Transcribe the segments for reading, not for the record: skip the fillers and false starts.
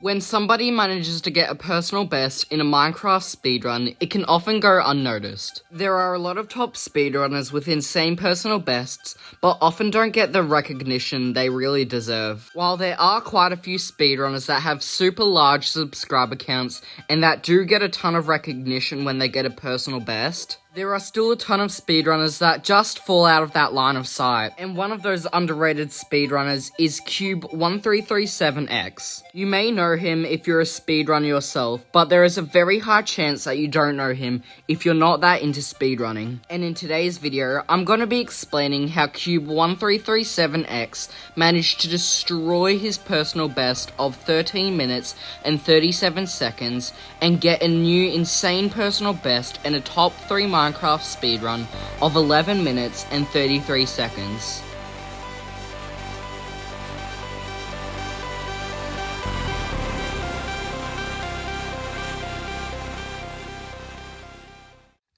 When somebody manages to get a personal best in a Minecraft speedrun, it can often go unnoticed. There are a lot of top speedrunners with insane personal bests, but often don't get the recognition they really deserve. While there are quite a few speedrunners that have super large subscriber counts and that do get a ton of recognition when they get a personal best, there are still a ton of speedrunners that just fall out of that line of sight, and one of those underrated speedrunners is Cube1337x's. You may know him if you're a speedrunner yourself, but there is a very high chance that you don't know him if you're not that into speedrunning. And in today's video, I'm going to be explaining how Cube1337x's managed to destroy his personal best of 13 minutes and 37 seconds and get a new insane personal best and a top 3 Minecraft speedrun of 11 minutes and 33 seconds.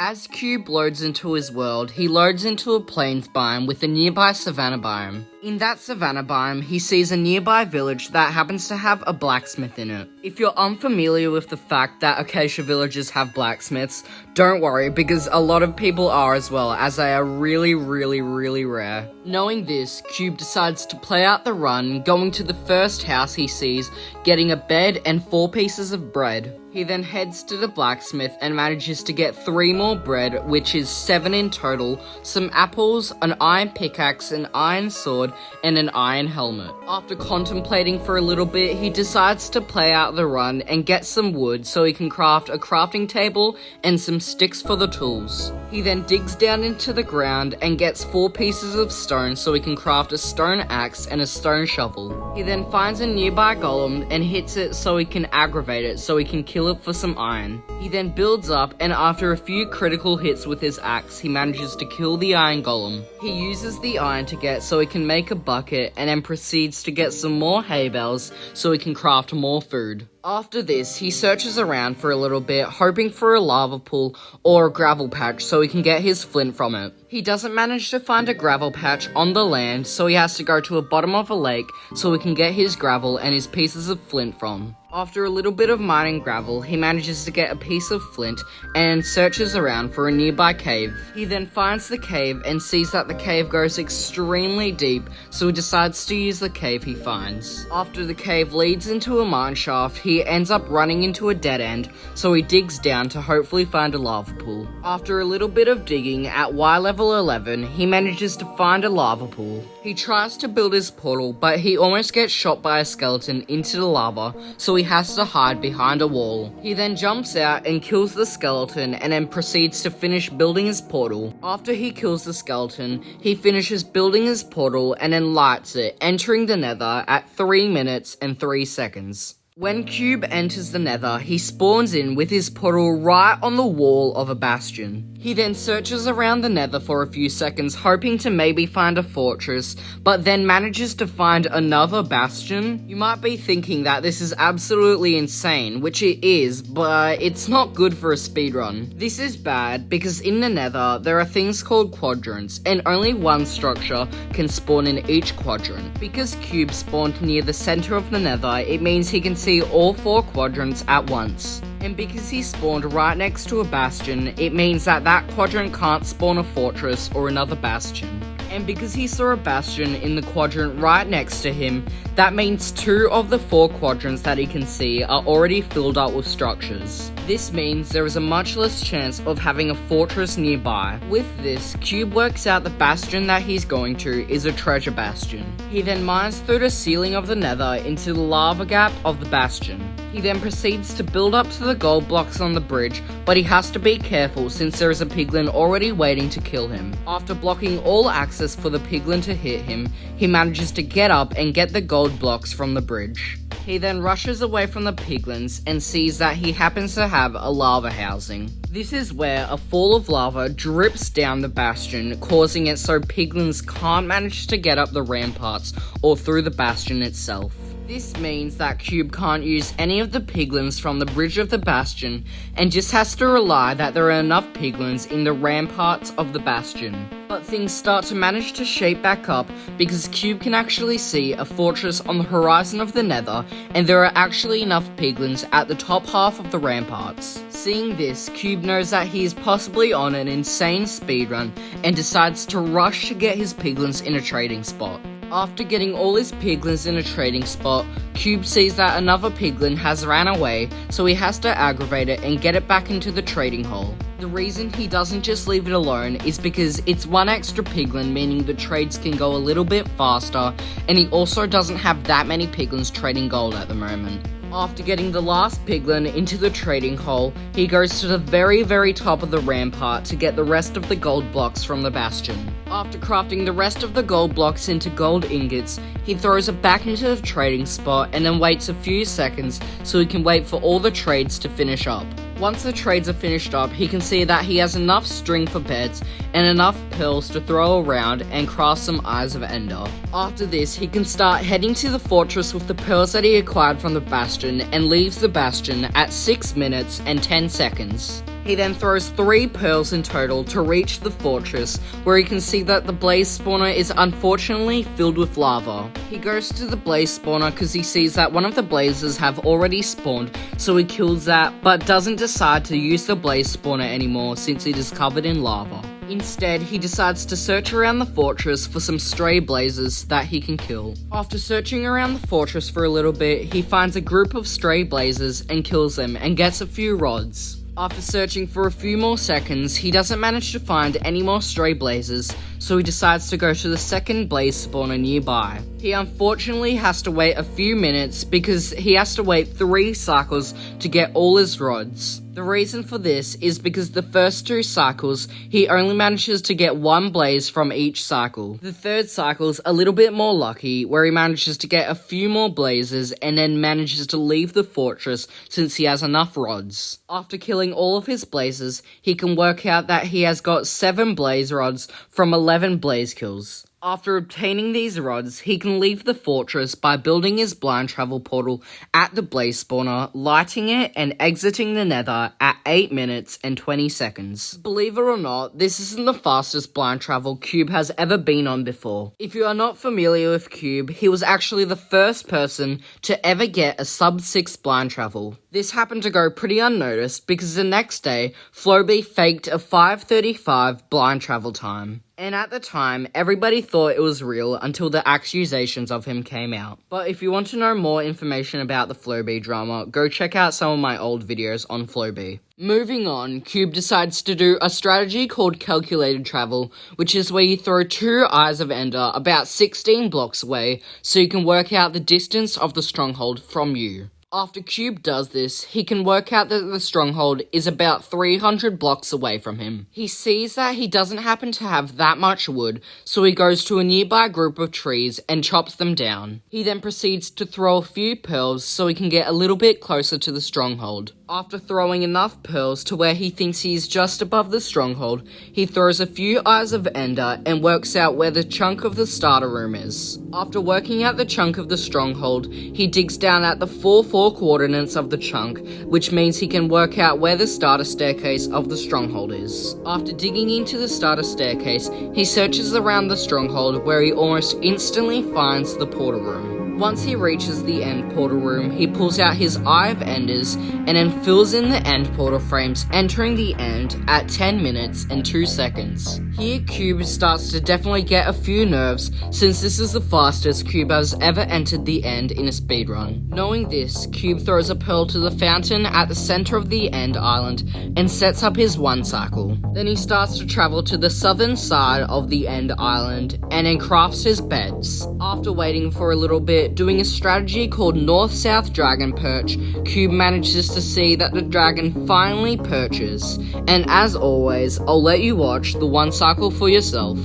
As Cube loads into his world, he loads into a plains biome with a nearby savanna biome. In that savanna biome, he sees a nearby village that happens to have a blacksmith in it. If you're unfamiliar with the fact that acacia villages have blacksmiths, don't worry, because a lot of people are as well, as they are really rare. Knowing this, Cube decides to play out the run, going to the first house he sees, getting a bed and 4 pieces of bread. He then heads to the blacksmith and manages to get 3 more bread, which is 7 in total, some apples, an iron pickaxe, an iron sword, and an iron helmet. After contemplating for a little bit, he decides to play out the run and get some wood so he can craft a crafting table and some sticks for the tools. He then digs down into the ground and gets 4 pieces of stone so he can craft a stone axe and a stone shovel. He then finds a nearby golem and hits it so he can aggravate it so he can kill it for some iron. He then builds up, and after a few critical hits with his axe, he manages to kill the iron golem. He uses the iron to get so he can make a bucket and then proceeds to get some more hay bales so he can craft more food. After this, he searches around for a little bit, hoping for a lava pool or a gravel patch so he can get his flint from it. He doesn't manage to find a gravel patch on the land, so he has to go to the bottom of a lake so he can get his gravel and his pieces of flint from. After a little bit of mining gravel, he manages to get a piece of flint and searches around for a nearby cave. He then finds the cave and sees that the cave goes extremely deep, so he decides to use the cave he finds. After the cave leads into a mine shaft, he ends up running into a dead end, so he digs down to hopefully find a lava pool. After a little bit of digging at Y level 11, he manages to find a lava pool. He tries to build his portal, but he almost gets shot by a skeleton into the lava, so he has to hide behind a wall. He then jumps out and kills the skeleton and then proceeds to finish building his portal. After he kills the skeleton, he finishes building his portal and then lights it, entering the nether at 3 minutes and 3 seconds. When Cube enters the nether, he spawns in with his portal right on the wall of a bastion. He then searches around the nether for a few seconds, hoping to maybe find a fortress, but then manages to find another bastion. You might be thinking that this is absolutely insane, which it is, but it's not good for a speedrun. This is bad because in the nether, there are things called quadrants, and only one structure can spawn in each quadrant. Because Cube spawned near the center of the nether, it means he can see all 4 quadrants at once. And because he spawned right next to a bastion, it means that quadrant can't spawn a fortress or another bastion. And because he saw a bastion in the quadrant right next to him, that means 2 of the 4 quadrants that he can see are already filled up with structures. This means there is a much less chance of having a fortress nearby. With this, Cube works out the bastion that he's going to is a treasure bastion. He then mines through the ceiling of the nether into the lava gap of the bastion. He then proceeds to build up to the gold blocks on the bridge, but he has to be careful since there is a piglin already waiting to kill him. After blocking all access for the piglin to hit him, he manages to get up and get the gold blocks from the bridge. He then rushes away from the piglins and sees that he happens to have a lava housing. This is where a fall of lava drips down the bastion, causing it so piglins can't manage to get up the ramparts or through the bastion itself. This means that Cube can't use any of the piglins from the bridge of the bastion and just has to rely that there are enough piglins in the ramparts of the bastion. But things start to manage to shape back up because Cube can actually see a fortress on the horizon of the Nether, and there are actually enough piglins at the top half of the ramparts. Seeing this, Cube knows that he is possibly on an insane speedrun and decides to rush to get his piglins in a trading spot. After getting all his piglins in a trading spot, Cube sees that another piglin has ran away, so he has to aggravate it and get it back into the trading hole. The reason he doesn't just leave it alone is because it's one extra piglin, meaning the trades can go a little bit faster, and he also doesn't have that many piglins trading gold at the moment. After getting the last piglin into the trading hole, he goes to the very top of the rampart to get the rest of the gold blocks from the Bastion. After crafting the rest of the gold blocks into gold ingots, he throws it back into the trading spot and then waits a few seconds so he can wait for all the trades to finish up. Once the trades are finished up, he can see that he has enough string for beds and enough pearls to throw around and craft some Eyes of Ender. After this, he can start heading to the fortress with the pearls that he acquired from the Bastion and leaves the Bastion at 6 minutes and 10 seconds. He then throws 3 pearls in total to reach the fortress, where he can see that the blaze spawner is unfortunately filled with lava. He goes to the blaze spawner because he sees that one of the blazes have already spawned, so he kills that, but doesn't decide to use the blaze spawner anymore since it is covered in lava. Instead, he decides to search around the fortress for some stray blazes that he can kill. After searching around the fortress for a little bit, he finds a group of stray blazes and kills them and gets a few rods. After searching for a few more seconds, he doesn't manage to find any more stray blazes, so he decides to go to the second blaze spawner nearby. He unfortunately has to wait a few minutes because he has to wait 3 cycles to get all his rods. The reason for this is because the first 2 cycles, he only manages to get 1 blaze from each cycle. The third cycle's a little bit more lucky, where he manages to get a few more blazes and then manages to leave the fortress since he has enough rods. After killing all of his blazes, he can work out that he has got 7 blaze rods from 11 blaze kills. After obtaining these rods, he can leave the fortress by building his blind travel portal at the blaze spawner, lighting it and exiting the Nether at 8 minutes and 20 seconds. Believe it or not, this isn't the fastest blind travel Cube has ever been on before. If you are not familiar with Cube, he was actually the first person to ever get a sub 6 blind travel. This happened to go pretty unnoticed because the next day, Flowbee faked a 5:35 blind travel time. And at the time, everybody thought it was real until the accusations of him came out. But if you want to know more information about the Flowbee drama, go check out some of my old videos on Flowbee. Moving on, Cube decides to do a strategy called calculated travel, which is where you throw 2 Eyes of Ender about 16 blocks away so you can work out the distance of the Stronghold from you. After Cube does this, he can work out that the Stronghold is about 300 blocks away from him. He sees that he doesn't happen to have that much wood, so he goes to a nearby group of trees and chops them down. He then proceeds to throw a few pearls so he can get a little bit closer to the Stronghold. After throwing enough pearls to where he thinks he is just above the Stronghold, he throws a few Eyes of Ender and works out where the chunk of the starter room is. After working out the chunk of the Stronghold, he digs down at the 4 coordinates of the chunk, which means he can work out where the starter staircase of the Stronghold is. After digging into the starter staircase, he searches around the Stronghold where he almost instantly finds the portal room. Once he reaches the end portal room, he pulls out his Eye of Enders and then fills in the end portal frames, entering the end at 10 minutes and 2 seconds. Here, Cube starts to definitely get a few nerves since this is the fastest Cube has ever entered the end in a speedrun. Knowing this, Cube throws a pearl to the fountain at the center of the end island and sets up his 1 cycle. Then he starts to travel to the southern side of the end island and then crafts his beds. After waiting for a little bit, doing a strategy called North-South Dragon Perch, Cube manages to see that the dragon finally perches. And as always, I'll let you watch the 1 cycle for yourself.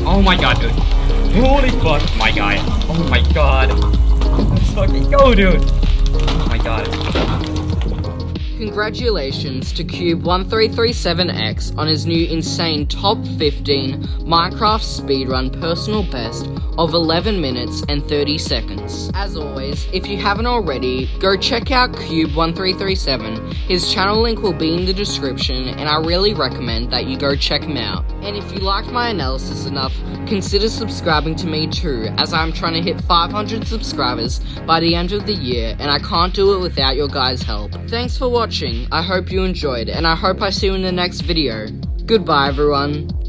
Oh my god, dude. Holy fuck, my guy. Oh my god. Let's fucking go, dude. Oh my god. Congratulations to Cube1337x on his new insane top 15 Minecraft speedrun personal best of 11 minutes and 30 seconds. As always, if you haven't already, go check out Cube1337. His channel link will be in the description, and I really recommend that you go check him out. And if you liked my analysis enough, consider subscribing to me too, as I'm trying to hit 500 subscribers by the end of the year, and I can't do it without your guys' help. Thanks for watching, I hope you enjoyed, and I hope I see you in the next video. Goodbye everyone.